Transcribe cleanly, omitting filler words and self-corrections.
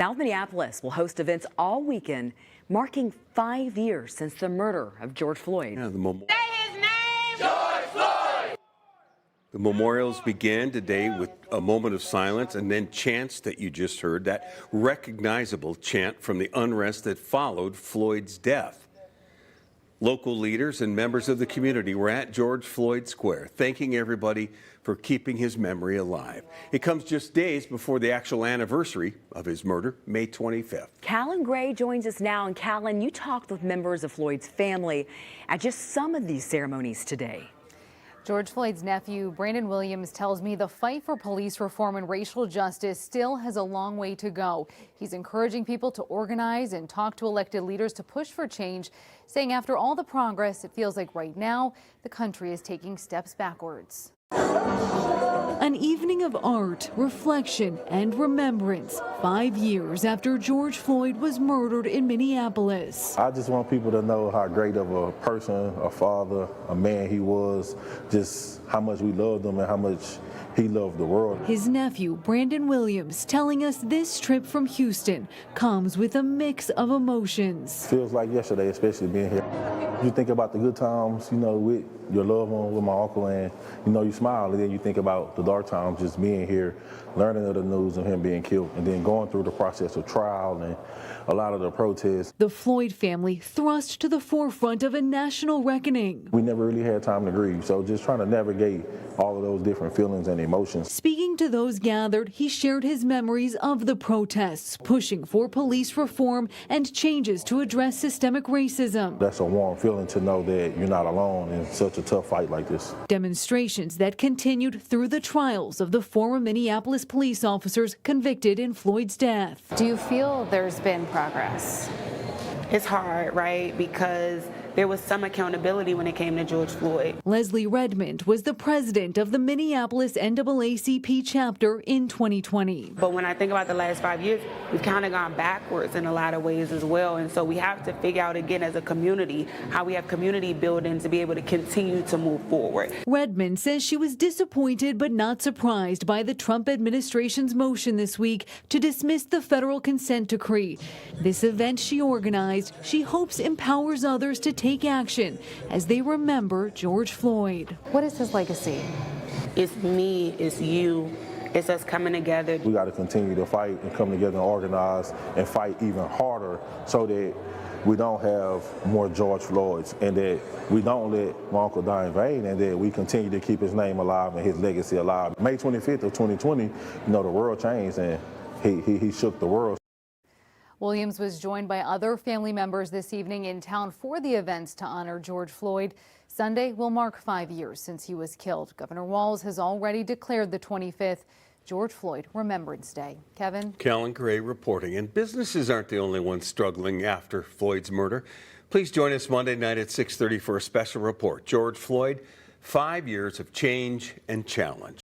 South Minneapolis will host events all weekend, marking 5 years since the murder of George Floyd. Yeah, the memorials began today with a moment of silence and then chants that you just heard, that recognizable chant from the unrest that followed Floyd's death. Local leaders and members of the community were at George Floyd Square, thanking everybody for keeping his memory alive. It comes just days before the actual anniversary of his murder, May 25th. Callan Gray joins us now. And Callan, you talked with members of Floyd's family at just some of these ceremonies today. George Floyd's nephew, Brandon Williams, tells me the fight for police reform and racial justice still has a long way to go. He's encouraging people to organize and talk to elected leaders to push for change, saying after all the progress, it feels like right now the country is taking steps backwards. An evening of art, reflection, and remembrance 5 years after George Floyd was murdered in Minneapolis. I just want people to know how great of a person, a father, a man he was, just how much we loved him and how much he loved the world. His nephew, Brandon Williams, telling us this trip from Houston comes with a mix of emotions. Feels like yesterday, especially being here. You think about the good times, with your loved one, with my uncle, and, you smile, and then you think about the dark times, just being here, learning of the news of him being killed, and then going through the process of trial and a lot of the protests. The Floyd family thrust to the forefront of a national reckoning. We never really had time to grieve, so just trying to navigate all of those different feelings and emotions. Speaking to those gathered, he shared his memories of the protests, pushing for police reform and changes to address systemic racism. That's a warm feeling to know that you're not alone in such a tough fight like this. Demonstrations that continued through the trials of the former Minneapolis police officers convicted in Floyd's death. Do you feel there's been progress? It's hard, right? Because there was some accountability when it came to George Floyd. Leslie Redmond was the president of the Minneapolis NAACP chapter in 2020. But when I think about the last 5 years, we've kind of gone backwards in a lot of ways as well. And so we have to figure out again as a community how we have community building to be able to continue to move forward. Redmond says she was disappointed but not surprised by the Trump administration's motion this week to dismiss the federal consent decree. This event she organized, she hopes empowers others to take action as they remember George Floyd. What is his legacy? It's me, it's you, it's us coming together. We got to continue to fight and come together and organize and fight even harder so that we don't have more George Floyds and that we don't let my uncle die in vain and that we continue to keep his name alive and his legacy alive. May 25th of 2020, the world changed and he shook the world. Williams was joined by other family members this evening in town for the events to honor George Floyd. Sunday will mark 5 years since he was killed. Governor Walz has already declared the 25th George Floyd Remembrance Day. Kevin? Callan Gray reporting. And businesses aren't the only ones struggling after Floyd's murder. Please join us Monday night at 6:30 for a special report. George Floyd, 5 years of change and challenge.